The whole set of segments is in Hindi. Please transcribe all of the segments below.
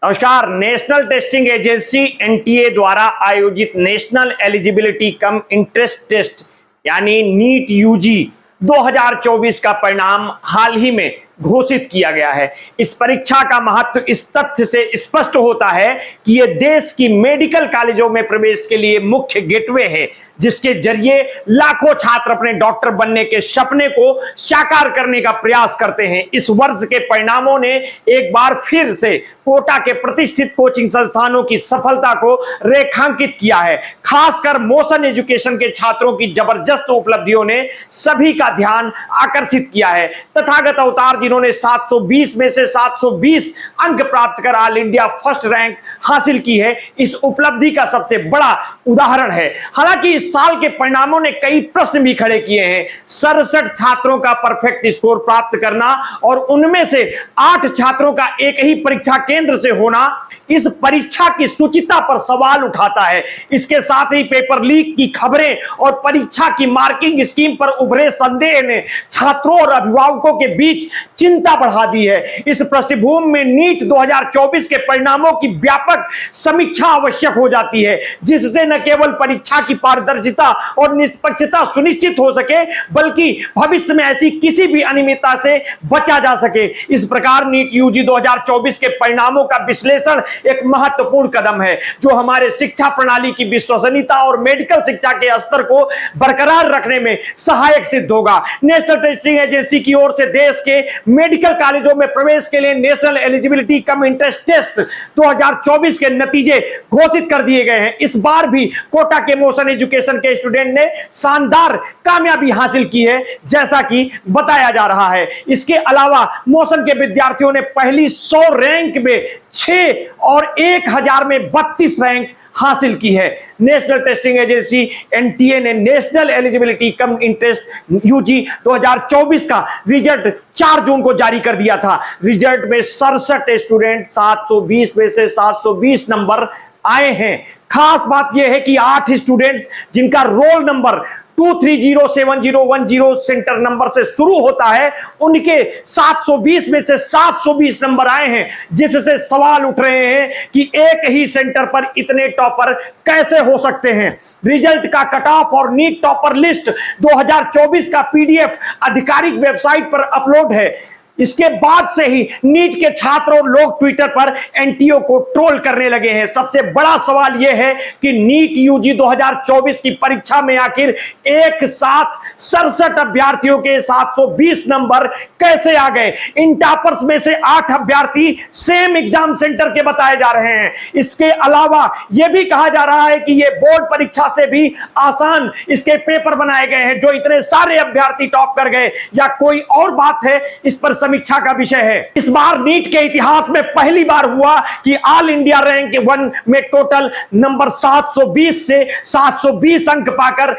नमस्कार। नेशनल टेस्टिंग एजेंसी एनटीए द्वारा आयोजित National Eligibility cum Entrance Test यानी नीट यूजी 2024 का परिणाम हाल ही में घोषित किया गया है। इस परीक्षा का महत्व इस तथ्य से स्पष्ट होता है कि यह देश की मेडिकल कॉलेजों में प्रवेश के लिए मुख्य गेटवे है, जिसके जरिए लाखों छात्र अपने डॉक्टर बनने के सपने को साकार करने का प्रयास करते हैं। इस वर्ष के परिणामों ने एक बार फिर से कोटा के प्रतिष्ठित कोचिंग संस्थानों की सफलता को रेखांकित किया है। खासकर मोशन एजुकेशन के छात्रों की जबरदस्त उपलब्धियों ने सभी का ध्यान आकर्षित किया है। तथागत अवतार जिन्होंने 720 में से 720 अंक प्राप्त कर ऑल इंडिया फर्स्ट रैंक हासिल की है, इस उपलब्धि का सबसे बड़ा उदाहरण है। हालांकि इस साल के परिणामों ने कई प्रश्न भी खड़े किए हैं। 67 छात्रों का परफेक्ट स्कोर प्राप्त करना और उनमें से 8 छात्रों का एक ही परीक्षा केंद्र से होना इस परीक्षा की शुचिता पर सवाल उठाता है। इसके साथ ही पेपर लीक की खबरें और परीक्षा की मार्किंग स्कीम पर उभरे संदेह ने छात्रों और अभिभावकों के बीच चिंता बढ़ा दी है। इस पृष्ठभूमि में नीट 2024 के परिणामों की व्यापक समीक्षा आवश्यक हो जाती है, जिससे न केवल परीक्षा की पारदर्शिता और निष्पक्षता सुनिश्चित हो सके, बल्कि भविष्य में ऐसी किसी भी अनियमितता से बचा जा सके। इस प्रकार नीट यूजी 2024 के परिणामों का विश्लेषण एक महत्वपूर्ण कदम है, जो हमारे शिक्षा प्रणाली की विश्वसनीयता और मेडिकल शिक्षा के स्तर को बरकरार रखने में सहायक सिद्ध होगा। नेशनल टेस्टिंग एजेंसी की ओर से देश के मेडिकल कॉलेजों में प्रवेश के लिए National Eligibility cum Entrance Test 2024 के नतीजे घोषित कर दिए गए हैं। इस बार भी कोटा के मोशन एजुकेशन के स्टूडेंट ने शानदार कामयाबी हासिल की है, जैसा कि बताया जा रहा है। इसके अलावा मोशन के विद्यार्थियों ने पहली 100 रैंक में 6 और 1000 में 32 रैंक हासिल की है। नेशनल टेस्टिंग एजेंसी एनटीए ने National Eligibility cum Entrance UG 2024 का रिजल्ट 4 जून को जारी कर दिया था। रिजल्ट में 67 स्टूडेंट 720 में से 720 नंबर आए हैं। खास बात यह है कि 8 स्टूडेंट्स जिनका रोल नंबर 2307010 सेंटर नंबर से शुरू होता है, उनके 720 में से 720 नंबर आए हैं, जिससे सवाल उठ रहे हैं कि एक ही सेंटर पर इतने टॉपर कैसे हो सकते हैं। रिजल्ट का कट ऑफ और नीट टॉपर लिस्ट 2024 का पीडीएफ आधिकारिक वेबसाइट पर अपलोड है। इसके बाद से ही नीट के छात्र और लोग ट्विटर पर एनटीओ को ट्रोल करने लगे हैं। सबसे बड़ा सवाल यह है कि नीट यूजी 2024 की परीक्षा में आखिर एक साथ 67 अभ्यर्थियों के 720 नंबर कैसे आ गए। इन टॉपर्स में से 8 अभ्यर्थी सेम एग्जाम सेंटर के बताए जा रहे हैं। इसके अलावा यह भी कहा जा रहा है कि यह बोर्ड परीक्षा से भी आसान इसके पेपर बनाए गए हैं, जो इतने सारे अभ्यर्थी टॉप कर गए, या कोई और बात है, इस पर समीक्षा का विषय है। इस बार नीट के इतिहास में पहली बार हुआ कि ऑल इंडिया रैंक 1 में टोटल नंबर 720 से 720 अंक पाकर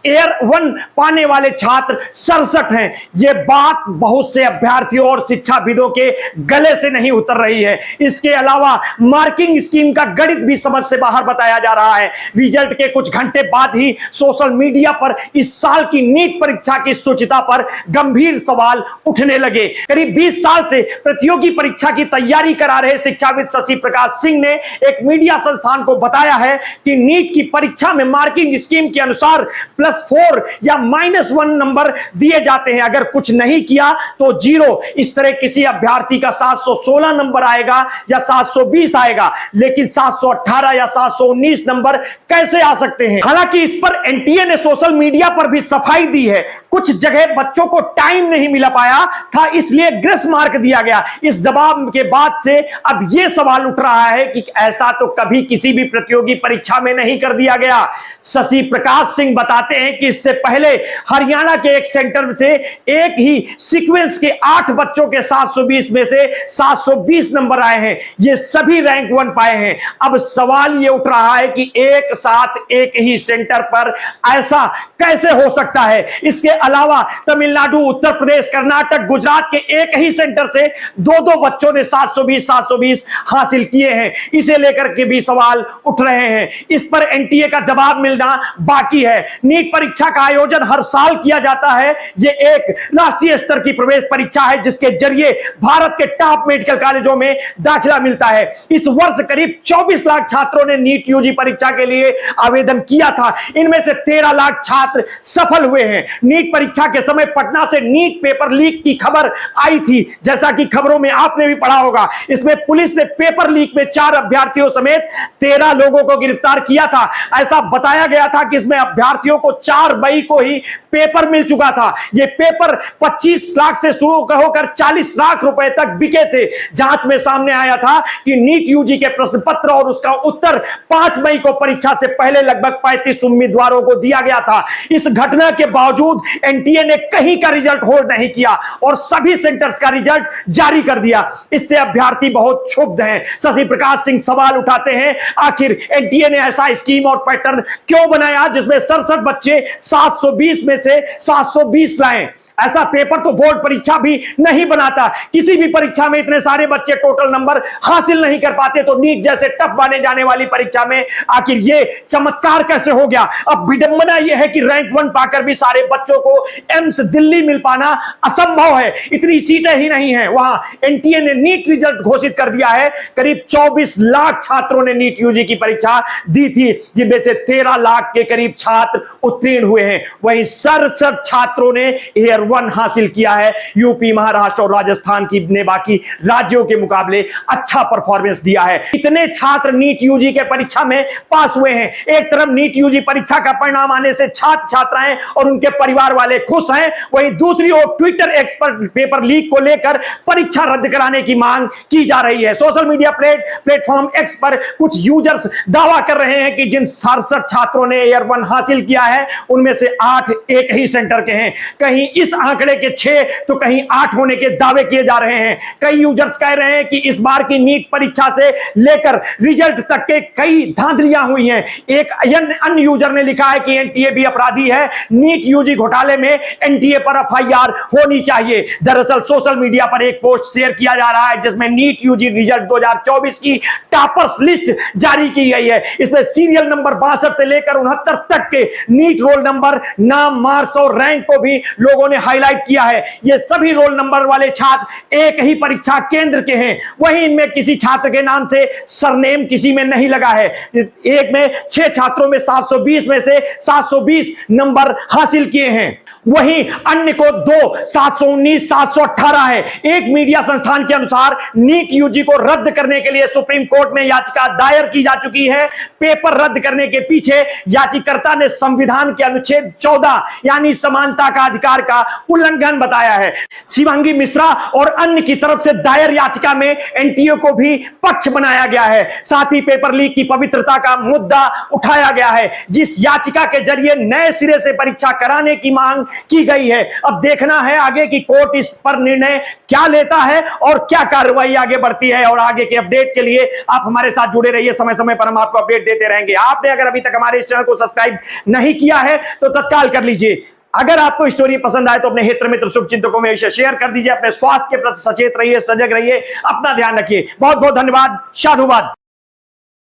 एयर 1 पाने वाले छात्र 67 हैं। यह बात बहुत से अभ्यर्थियों और शिक्षाविदों के गले से नहीं उतर रही है। इसके अलावा मार्किंग स्कीम का गणित भी समझ से बाहर बताया जा रहा है। रिजल्ट के कुछ घंटे बाद ही सोशल मीडिया पर इस साल की नीट परीक्षा की शुचिता पर गंभीर सवाल उठने लगे। करीब 20 साल से प्रतियोगी परीक्षा की तैयारी करा रहे शिक्षाविद शशि प्रकाश सिंह ने एक मीडिया संस्थान को बताया है कि नीट की परीक्षा में मार्किंग स्कीम के अनुसार +4 या -1 नंबर दिए जाते हैं। अगर कुछ नहीं किया तो 0। इस तरह किसी अभ्यर्थी का 716 नंबर आएगा या 720 आएगा, लेकिन 718 या 719 नंबर कैसे आ सकते हैं। हालांकि इस पर एनटीए ने सोशल मीडिया पर भी सफाई दी है। कुछ जगह बच्चों को टाइम नहीं मिल पाया था, इसलिए ग्रेस मार्क दिया गया। इस जवाब के बाद से अब यह सवाल उठ रहा है कि ऐसा तो कभी किसी भी प्रतियोगी परीक्षा में नहीं कर दिया गया। शशि प्रकाश सिंह बताते हैं कि इससे पहले हरियाणा के एक सेंटर से एक ही सीक्वेंस के 8 बच्चों के 720 में से 720 नंबर आए हैं। ये सभी रैंक 1 पाए हैं। अब सवाल यह उठ रहा है कि एक साथ एक ही सेंटर पर ऐसा कैसे हो सकता है। इसके अलावा तमिलनाडु, उत्तर प्रदेश, कर्नाटक, गुजरात के एक ही सेंटर से दो दो बच्चों ने 720 हासिल किए हैं। इसे लेकर के भी सवाल उठ रहे हैं। इस पर एनटीए का जवाब मिलना बाकी है। नीट परीक्षा का आयोजन हर साल किया जाता है। ये एक राष्ट्रीय स्तर की प्रवेश परीक्षा है जिसके जरिए भारत के टॉप मेडिकल कॉलेजों में दाखिला मिलता है। इस वर्ष करीब 24 लाख छात्रों ने नीट यूजी परीक्षा के लिए आवेदन किया था। इनमें से 13 लाख छात्र सफल हुए हैं। नीट परीक्षा के समय पटना से नीट पेपर लीक की खबर आई थी, जैसा कि खबरों में आपने भी पढ़ा होगा। इसमें पुलिस ने पेपर लीक में 4 अभ्यर्थियों समेत 13 लोगों को गिरफ्तार किया था। ऐसा बताया गया था कि इसमें अभ्यर्थियों को 4 मई को ही पेपर मिल चुका था। यह पेपर 25 लाख से शुरू होकर 40 लाख रुपए तक बिके थे। जांच में सामने आया था कि नीट यूजी के प्रश्न पत्र और उसका उत्तर 5 मई को परीक्षा से पहले लगभग 35 उम्मीदवारों को दिया गया था। इस घटना के बावजूद एनटीए ने कहीं का रिजल्ट होल्ड नहीं किया और सभी सेंटर्स का रिजल्ट जारी कर दिया। इससे अभ्यर्थी बहुत क्षुब्ध हैं। शशि प्रकाश सिंह सवाल उठाते हैं, आखिर एनटीए ने ऐसा स्कीम और पैटर्न क्यों बनाया जिसमें 67 बच्चे 720 में से 720 लाएं? ऐसा पेपर तो बोर्ड परीक्षा भी नहीं बनाता। किसी भी परीक्षा में इतने सारे बच्चे टोटल नंबर हासिल नहीं कर पाते, तो नीट जैसे टफ माने जाने वाली परीक्षा में आखिर ये चमत्कार कैसे हो गया? अब विडंबना यह है कि रैंक 1 पाकर भी सारे बच्चों को एम्स दिल्ली मिल पाना असंभव है। इतनी सीटें ही नहीं है। वहां एनटीए ने नीट रिजल्ट घोषित कर दिया है। करीब 24 लाख छात्रों ने नीट यूजी की परीक्षा दी थी, जिनमें से 13 लाख के करीब छात्र उत्तीर्ण हुए हैं। वहीं 67 छात्रों ने एयर 1 हासिल किया है। यूपी, महाराष्ट्र और राजस्थान की ने बाकी राज्यों के मुकाबले अच्छा परफॉर्मेंस दिया है। इतने छात्र नीट यूजी के परीक्षा में पास हुए हैं। एक तरफ नीट यूजी परीक्षा का परिणाम आने से छात्र छात्राएं और उनके परिवार वाले खुश हैं, वहीं दूसरी ओर ट्विटर एक्स पर पेपर लीक को लेकर परीक्षा रद्द कराने की मांग की जा रही है। सोशल मीडिया प्लेटफॉर्म एक्स पर कुछ यूजर्स दावा कर रहे हैं कि जिन 67 छात्रों ने एयर 1 हासिल किया है उनमें से 8 एक ही सेंटर के हैं। कहीं इस आंकड़े के 6 तो कहीं 8 होने के दावे किए जा रहे हैं। कई यूजर्स कह रहे हैं कि इस बार की नीट परीक्षा से लेकर रिजल्ट तक के कई धांधलियां हुई हैं। एक अन्य यूजर ने लिखा है कि एनटीए भी अपराधी है, नीट यूजी घोटाले में एनटीए पर एफआईआर होनी चाहिए। दरअसल सोशल मीडिया पर एक पोस्ट शेयर किया जा रहा है जिसमें नीट यूजी रिजल्ट 2024 की टॉपर्स लिस्ट जारी की गई है। इसमें सीरियल नंबर 62 से लेकर 69 तक के नीट रोल नंबर, नाम, मार्क्स और रैंक को भी लोगों ने हाईलाइट किया है। ये सभी रोल नंबर वाले छात्र एक ही परीक्षा केंद्र के हैं। वहीं इनमें किसी छात्र के नाम से सरनेम किसी में नहीं लगा है। एक में 6 छात्रों में 720 में से 720 नंबर हासिल किए हैं, वहीं अन्य को 2 719 718 है। एक मीडिया संस्थान के अनुसार नीट यूजी को रद्द करने के लिए सुप्रीम कोर्ट में याचिका दायर की जा चुकी है। पेपर रद्द करने के पीछे याचिकाकर्ता ने संविधान के अनुच्छेद 14 यानी समानता का अधिकार का उल्लंघन बताया है। शिवांगी मिश्रा और अन्य की तरफ से दायर याचिका में एनटीए को भी पक्ष बनाया गया है। साथ ही पेपर लीक की पवित्रता का मुद्दा उठाया गया है। जिस याचिका के जरिए नए सिरे से परीक्षा कराने की मांग की गई है। अब देखना है आगे की कोर्ट इस पर निर्णय क्या लेता है और क्या कार्रवाई आगे बढ़ती है। और आगे के अपडेट के लिए आप हमारे साथ जुड़े रहिए, समय समय पर हम आपको अपडेट देते रहेंगे। आपने अगर अभी तक हमारे इस चैनल को सब्सक्राइब नहीं किया है तो तत्काल कर लीजिए। अगर आपको स्टोरी पसंद आए तो अपने हित मित्र शुभचिंतकों में इसे शेयर कर दीजिए। अपने स्वास्थ्य के प्रति सचेत रहिए, सजग रहिए, अपना ध्यान रखिए। बहुत बहुत धन्यवाद। साधुवाद।